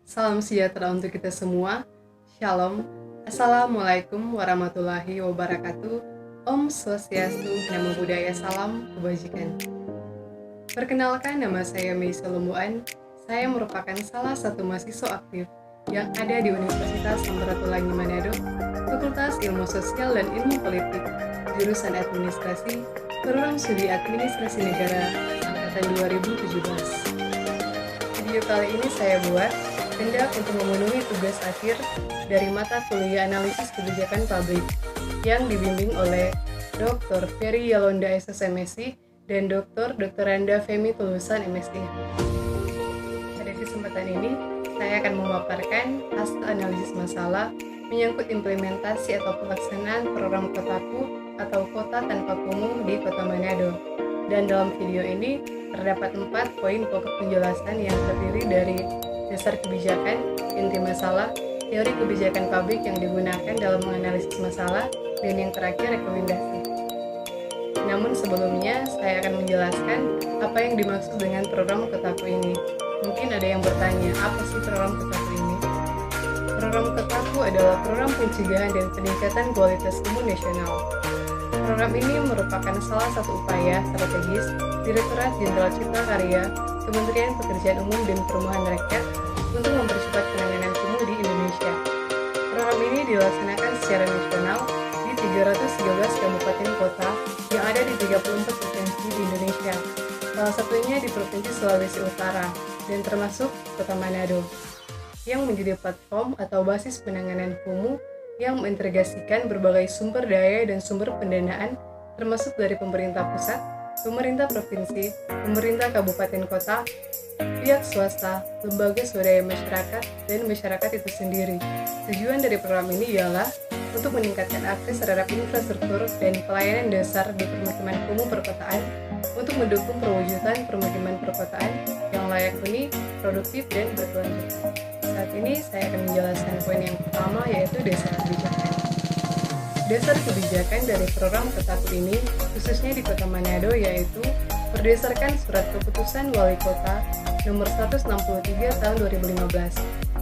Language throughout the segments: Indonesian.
Salam sejahtera untuk kita semua. Shalom. Assalamualaikum warahmatullahi wabarakatuh. Om Swastiastu, Namo Buddhaya, salam kebajikan. Perkenalkan, nama saya Mei Salumbuan. Saya merupakan salah satu mahasiswa aktif yang ada di Universitas Samratulangi Manado, Fakultas Ilmu Sosial dan Ilmu Politik, jurusan Administrasi, Program Studi Administrasi Negara, angkatan 2017. Video kali ini saya buat hendak untuk memenuhi tugas akhir dari mata kuliah analisis kebijakan publik yang dibimbing oleh Dr. Ferry Yalonda SS MSc dan Dr. Randa Femi lulusan MSc. Pada kesempatan ini, saya akan memaparkan hasil analisis masalah menyangkut implementasi atau pelaksanaan program Kotaku atau Kota Tanpa Kumuh di Kota Manado. Dan dalam video ini terdapat 4 poin pokok penjelasan yang terdiri dari dasar kebijakan, inti masalah, teori kebijakan publik yang digunakan dalam menganalisis masalah, dan yang terakhir rekomendasi. Namun sebelumnya, saya akan menjelaskan apa yang dimaksud dengan program Kotaku ini. Mungkin ada yang bertanya, apa sih program Kotaku ini? Program Kotaku adalah program pencegahan dan peningkatan kualitas umum nasional. Program ini merupakan salah satu upaya strategis Direktorat Jenderal Cipta Karya, Kementerian Pekerjaan Umum dan Perumahan Rakyat untuk mempercepat penanganan kumuh di Indonesia. Program ini dilaksanakan secara nasional di 313 kabupaten kota yang ada di 34 provinsi di Indonesia, salah satunya di Provinsi Sulawesi Utara dan termasuk Kota Manado, yang menjadi platform atau basis penanganan kumuh yang mengintegrasikan berbagai sumber daya dan sumber pendanaan termasuk dari pemerintah pusat, pemerintah provinsi, pemerintah kabupaten kota, pihak swasta, lembaga swadaya masyarakat, dan masyarakat itu sendiri. Tujuan dari program ini ialah untuk meningkatkan akses terhadap infrastruktur dan pelayanan dasar di permukiman kumuh perkotaan untuk mendukung perwujudan permukiman perkotaan yang layak huni, produktif, dan berkelanjutan. Saat ini saya akan menjelaskan poin yang pertama, yaitu dasar kebijakan. Dasar kebijakan dari program Kotaku ini, khususnya di Kota Manado, yaitu berdasarkan Surat Keputusan Wali Kota Nomor 163 Tahun 2015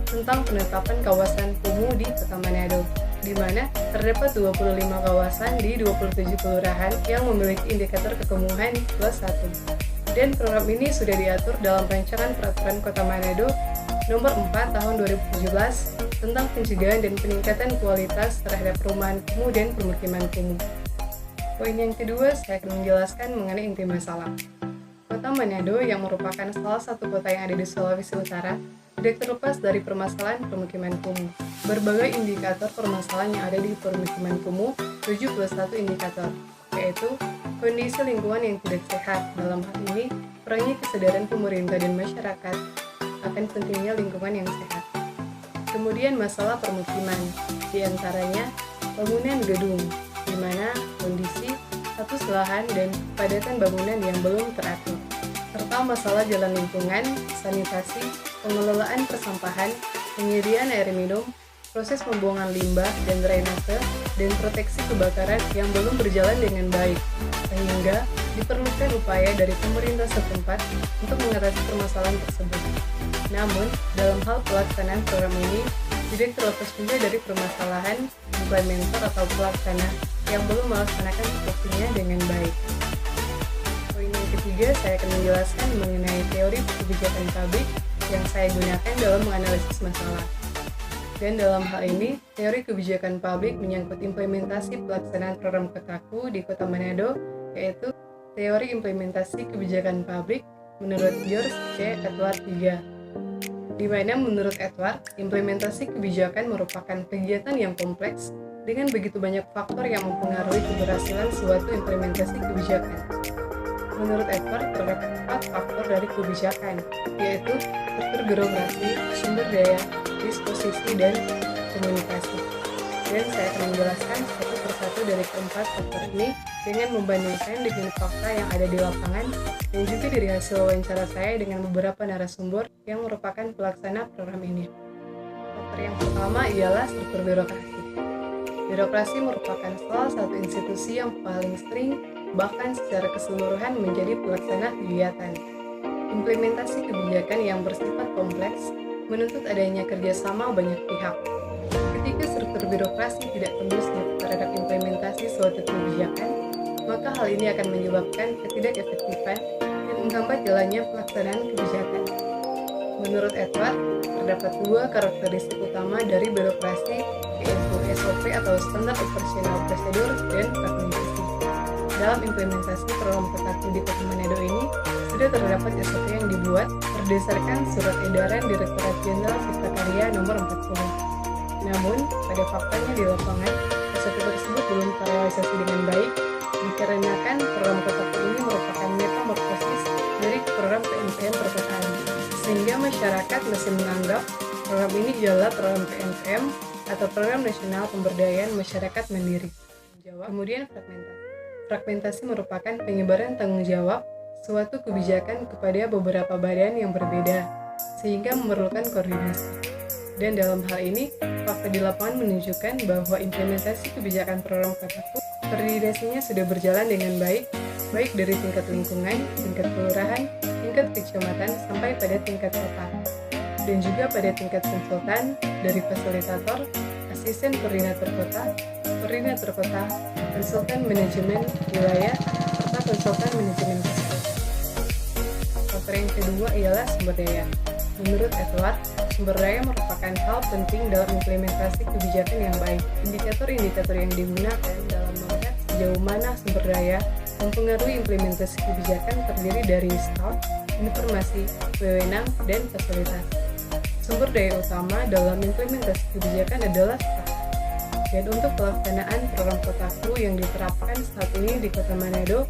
tentang penetapan kawasan kumuh di Kota Manado, di mana terdapat 25 kawasan di 27 kelurahan yang memiliki indikator kekumuhan kelas 1. Dan program ini sudah diatur dalam Rancangan Peraturan Kota Manado Nomor 4 Tahun 2017 tentang pencegahan dan peningkatan kualitas terhadap perumahan kumuh dan permukiman kumuh. Poin yang kedua, saya akan menjelaskan mengenai inti masalah. Kota Manado yang merupakan salah satu kota yang ada di Sulawesi Utara tidak terlepas dari permasalahan permukiman kumuh. Berbagai indikator permasalahan yang ada di permukiman kumuh 7+1 indikator, yaitu kondisi lingkungan yang tidak sehat. Dalam hal ini, kurangnya kesadaran pemerintah dan masyarakat akan pentingnya lingkungan yang sehat. Kemudian masalah permukiman, diantaranya bangunan gedung, di mana kondisi, status lahan, dan kepadatan bangunan yang belum teratur, serta masalah jalan lingkungan, sanitasi, pengelolaan persampahan, penyediaan air minum, proses pembuangan limbah dan drainase, dan proteksi kebakaran yang belum berjalan dengan baik, sehingga diperlukan upaya dari pemerintah setempat untuk mengatasi permasalahan tersebut. Namun, dalam hal pelaksanaan program ini, tidak terlepas juga dari permasalahan implementer atau pelaksana yang belum melaksanakan tupoksinya dengan baik. Poin yang ketiga, saya akan menjelaskan mengenai teori kebijakan publik yang saya gunakan dalam menganalisis masalah. Dan dalam hal ini, teori kebijakan publik menyangkut implementasi pelaksanaan program Kotaku di Kota Manado, yaitu teori implementasi kebijakan publik menurut George C. Edward III. Di mana menurut Edward, implementasi kebijakan merupakan kegiatan yang kompleks dengan begitu banyak faktor yang mempengaruhi keberhasilan suatu implementasi kebijakan. Menurut Edward, terdapat 4 faktor dari kebijakan, yaitu struktur birokrasi, sumber daya, disposisi, dan komunikasi. Dan saya akan menjelaskan satu persatu dari keempat faktor ini dengan membandingkan dengan fakta yang ada di lapangan dan juga dari hasil wawancara saya dengan beberapa narasumber yang merupakan pelaksana program ini. Faktor yang pertama ialah struktur birokrasi. Birokrasi merupakan salah satu institusi yang paling sering, bahkan secara keseluruhan, menjadi pelaksana kegiatan. Implementasi kebijakan yang bersifat kompleks menuntut adanya kerjasama banyak pihak. Ketika struktur birokrasi tidak kondusif terhadap implementasi suatu kebijakan, maka hal ini akan menyebabkan ketidakefektifan dan menghambat jalannya pelaksanaan kebijakan. Menurut Edward, terdapat dua karakteristik utama dari birokrasi, yaitu SOP atau Standard Operational Procedure dan fragmentasi. Dalam implementasi program Kotaku di Kota Manado ini, sudah terdapat SOP yang dibuat berdasarkan surat edaran Direktorat Jenderal Cipta Karya nomor 40. Namun, pada faktanya di lapangan, SOP tersebut belum terrealisasi dengan baik, dikarenakan program Kotaku ini merupakan metamorfosis dari program PNPM perkotaan, sehingga masyarakat masih menganggap program ini adalah program PNPM atau Program Nasional Pemberdayaan Masyarakat Mandiri. Kemudian fragmentasi. Fragmentasi merupakan penyebaran tanggung jawab suatu kebijakan kepada beberapa badan yang berbeda, sehingga memerlukan koordinasi. Dan dalam hal ini, fakta di lapangan menunjukkan bahwa implementasi kebijakan program Kotaku, koordinasinya sudah berjalan dengan baik dari tingkat lingkungan, tingkat kelurahan, tingkat kecamatan, sampai pada tingkat kota. Dan juga pada tingkat konsultan, dari fasilitator, asisten koordinator kota, konsultan manajemen wilayah, serta konsultan manajemen kesehatan. Faktor yang kedua ialah sumber daya. Menurut Edward, sumber daya merupakan hal penting dalam implementasi kebijakan yang baik. Indikator-indikator yang digunakan dalam melihat sejauh mana sumber daya mempengaruhi implementasi kebijakan terdiri dari staf, informasi, wewenang, dan fasilitas. Sumber daya utama dalam implementasi kebijakan adalah staf. Dan untuk pelaksanaan program Kotaku yang diterapkan saat ini di Kota Manado,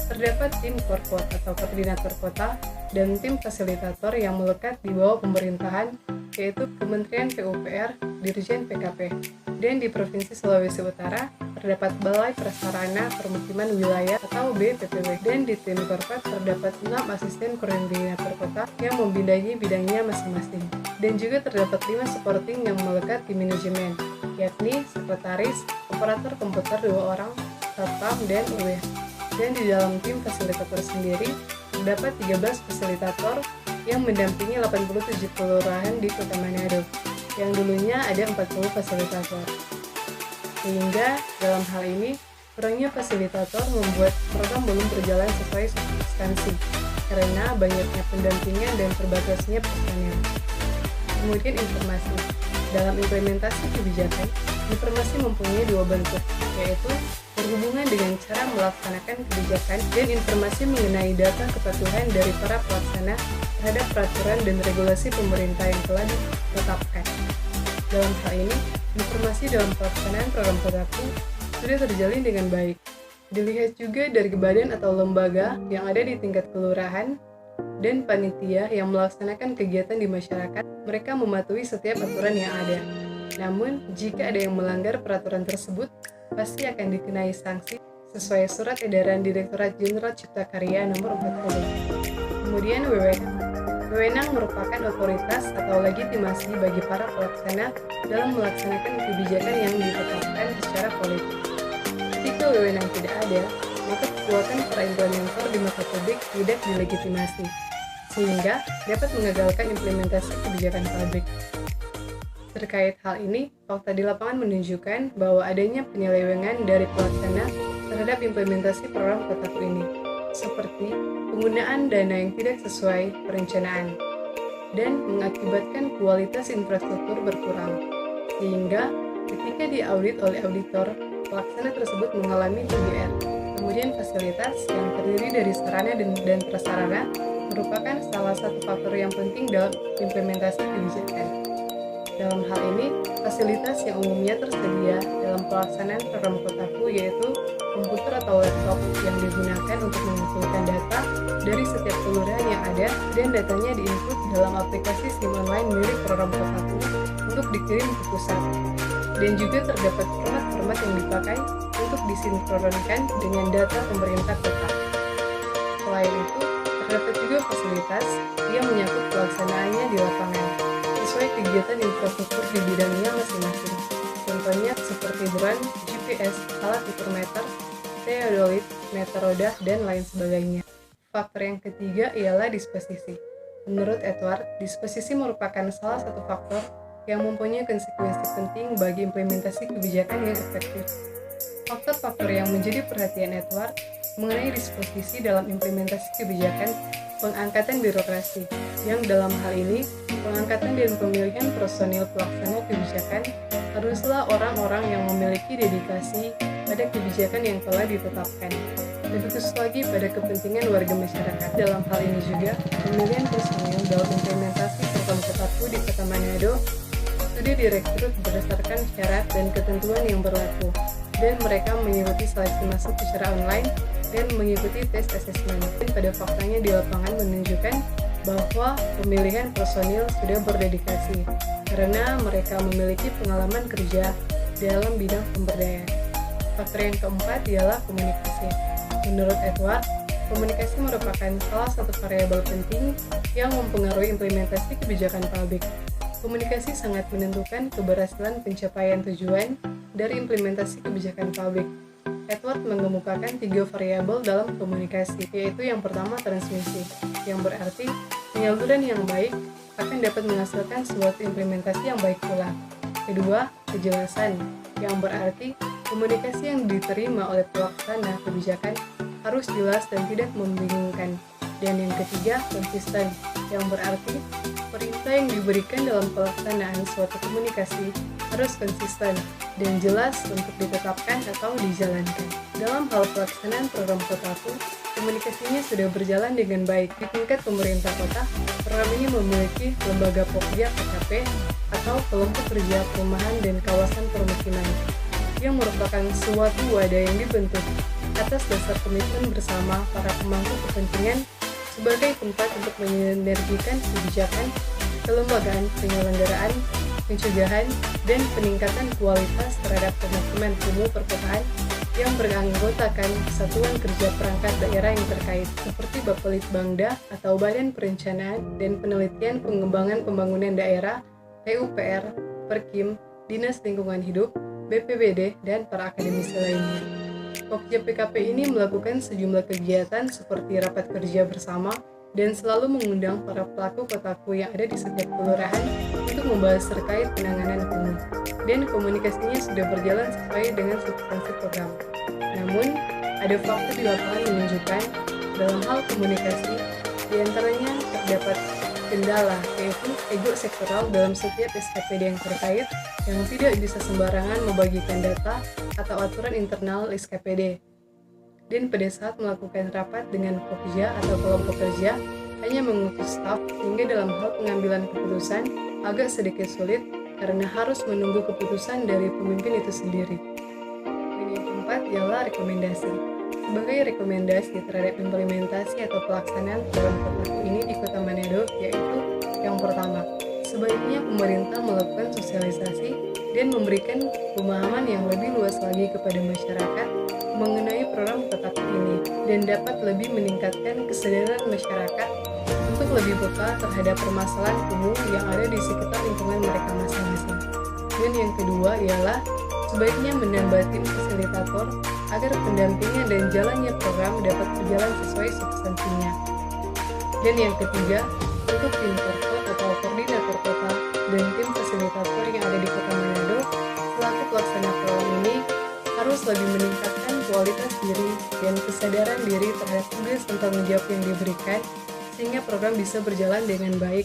terdapat tim Korkot atau koordinator kota dan tim fasilitator yang melekat di bawah pemerintahan, yaitu Kementerian PUPR, Dirjen PKP. Dan di Provinsi Sulawesi Utara, terdapat Balai Prasarana Permukiman Wilayah atau BPPW. Dan di tim Korkot terdapat 6 asisten koordinator kota yang membidangi bidangnya masing-masing. Dan juga terdapat 5 supporting yang melekat di manajemen, yakni sekretaris, operator komputer 2 orang, satpam, dan UW. Dan di dalam tim fasilitator sendiri, terdapat 13 fasilitator yang mendampingi 87 kelurahan di Kota Manado, yang dulunya ada 40 fasilitator. Sehingga dalam hal ini, kurangnya fasilitator membuat program belum berjalan sesuai substansi, karena banyaknya pendampingan dan terbatasnya personel. Kemudian informasi. Dalam implementasi kebijakan, informasi mempunyai 2 bentuk, yaitu berhubungan dengan cara melaksanakan kebijakan dan informasi mengenai data kepatuhan dari para pelaksana terhadap peraturan dan regulasi pemerintah yang telah ditetapkan. Dalam hal ini, informasi dalam pelaksanaan program Kotaku sudah terjalin dengan baik. Dilihat juga dari badan atau lembaga yang ada di tingkat kelurahan dan panitia yang melaksanakan kegiatan di masyarakat, mereka mematuhi setiap aturan yang ada. Namun, jika ada yang melanggar peraturan tersebut, pasti akan dikenai sanksi sesuai surat edaran Direktorat Jenderal Cipta Karya nomor 40. Kemudian wewenang. Wewenang merupakan otoritas atau legitimasi bagi para pelaksana dalam melaksanakan kebijakan yang ditetapkan secara politik. Jika wewenang tidak ada, maka kekuatan para implementer di mata publik tidak dilegitimasi, sehingga dapat mengagalkan implementasi kebijakan pabrik. Terkait hal ini, fakta di lapangan menunjukkan bahwa adanya penyelewengan dari pelaksana terhadap implementasi program Kotaku ini, seperti penggunaan dana yang tidak sesuai perencanaan, dan mengakibatkan kualitas infrastruktur berkurang, sehingga ketika diaudit oleh auditor, pelaksana tersebut mengalami PDR. Kemudian fasilitas yang terdiri dari sarana dan prasarana merupakan salah satu faktor yang penting dalam implementasi kebijakan. Dalam hal ini, fasilitas yang umumnya tersedia dalam pelaksanaan program Kotaku yaitu komputer atau laptop yang digunakan untuk mengumpulkan data dari setiap kelurahan yang ada dan datanya diinput dalam aplikasi SIM online milik program Kotaku untuk dikirim ke pusat. Dan juga terdapat format-format yang dipakai untuk disinkronkan dengan data pemerintah kota. Selain itu, terdapat juga fasilitas yang menyangkut pelaksanaannya di lapangan, sesuai kegiatan infrastruktur di bidangnya masing-masing. Contohnya seperti drone, GPS, alat ukur meter, teodolit, meter roda, dan lain sebagainya. Faktor yang ketiga ialah disposisi. Menurut Edward, disposisi merupakan salah satu faktor yang mempunyai konsekuensi penting bagi implementasi kebijakan yang efektif. Faktor-faktor yang menjadi perhatian Edward mengenai disposisi dalam implementasi kebijakan pengangkatan birokrasi, yang dalam hal ini, pengangkatan dan pemilihan personil pelaksana kebijakan haruslah orang-orang yang memiliki dedikasi pada kebijakan yang telah ditetapkan. Lebih khusus lagi pada kepentingan warga masyarakat. Dalam hal ini juga, pemilihan personil dalam implementasi program Kotaku di Kota Manado sudah direkrut berdasarkan syarat dan ketentuan yang berlaku, dan mereka mengikuti seleksi masuk secara online dan mengikuti tes asesmen. Dan pada faktanya di lapangan menunjukkan bahwa pemilihan personil sudah berdedikasi karena mereka memiliki pengalaman kerja dalam bidang pemberdayaan. Faktor yang keempat ialah komunikasi. Menurut Edward, komunikasi merupakan salah satu variabel penting yang mempengaruhi implementasi kebijakan publik. Komunikasi sangat menentukan keberhasilan pencapaian tujuan dari implementasi kebijakan publik. Edward mengemukakan 3 variabel dalam komunikasi, yaitu yang pertama transmisi, yang berarti penyaluran yang baik akan dapat menghasilkan suatu implementasi yang baik pula. Kedua, kejelasan, yang berarti komunikasi yang diterima oleh pelaksana kebijakan harus jelas dan tidak membingungkan. Dan yang ketiga, konsisten, yang berarti perintah yang diberikan dalam pelaksanaan suatu komunikasi harus konsisten dan jelas untuk ditetapkan atau dijalankan. Dalam hal pelaksanaan program Kotaku, komunikasinya sudah berjalan dengan baik. Di tingkat pemerintah kota, program ini memiliki lembaga Pokja KKP atau kelompok kerja perumahan dan kawasan permukiman, yang merupakan suatu wadah yang dibentuk atas dasar komitmen bersama para pemangku kepentingan sebagai tempat untuk mensinergikan kebijakan, kelembagaan, penyelenggaraan, pencegahan, dan peningkatan kualitas terhadap pemukiman kumuh perkotaan yang beranggotakan Satuan Kerja Perangkat Daerah yang terkait, seperti Bapelitbangda atau Badan Perencanaan dan Penelitian Pengembangan Pembangunan Daerah, PUPR, Perkim, Dinas Lingkungan Hidup, BPBD, dan para akademisi lainnya. Pokja PKP ini melakukan sejumlah kegiatan seperti rapat kerja bersama dan selalu mengundang para pelaku Kotaku yang ada di setiap kelurahan untuk membahas terkait penanganan kumuh, dan komunikasinya sudah berjalan sesuai dengan substansi program. Namun, ada fakta di lapangan menunjukkan dalam hal komunikasi, diantaranya terdapat kendala, yaitu ego sektoral dalam setiap SKPD yang terkait yang tidak bisa sembarangan membagikan data atau aturan internal SKPD. Dan pada saat melakukan rapat dengan Pokja atau kelompok kerja, hanya mengutus staf, sehingga dalam hal pengambilan keputusan agak sedikit sulit karena harus menunggu keputusan dari pemimpin itu sendiri. Dan yang keempat ialah rekomendasi. Sebagai rekomendasi terhadap implementasi atau pelaksanaan program Kotaku ini di Kota Manado, yaitu yang pertama, sebaiknya pemerintah melakukan sosialisasi dan memberikan pemahaman yang lebih luas lagi kepada masyarakat mengenai program Kotaku ini, dan dapat lebih meningkatkan kesadaran masyarakat untuk lebih peka terhadap permasalahan kumuh yang ada di sekitar lingkungan mereka masing-masing. Dan yang kedua ialah sebaiknya menambah tim fasilitator agar pendampingan dan jalannya program dapat berjalan sesuai substansinya. Dan yang ketiga, untuk tim Porko atau koordinator kota dan tim fasilitator yang ada di Kota Manado selaku pelaksana program ini harus lebih meningkatkan kualitas diri dan kesadaran diri terhadap tugas dan tanggung jawab yang diberikan, sehingga program bisa berjalan dengan baik,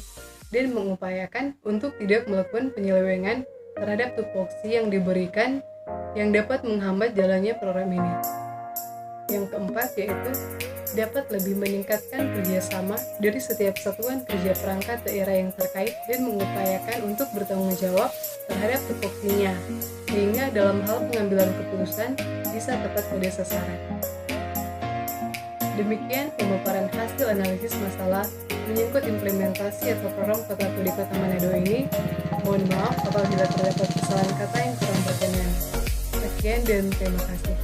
dan mengupayakan untuk tidak melakukan penyelewengan terhadap tupoksi yang diberikan yang dapat menghambat jalannya program ini. Yang keempat yaitu dapat lebih meningkatkan kerjasama dari setiap satuan kerja perangkat daerah yang terkait dan mengupayakan untuk bertanggung jawab terhadap tupoksinya, sehingga dalam hal pengambilan keputusan bisa tepat pada sasaran. Demikian pemaparan hasil analisis masalah menyangkut implementasi atau program Kotaku di Kota Manado ini. Mohon maaf apabila terdapat kesalahan kata yang kurang berkenan. Sekian dan terima kasih.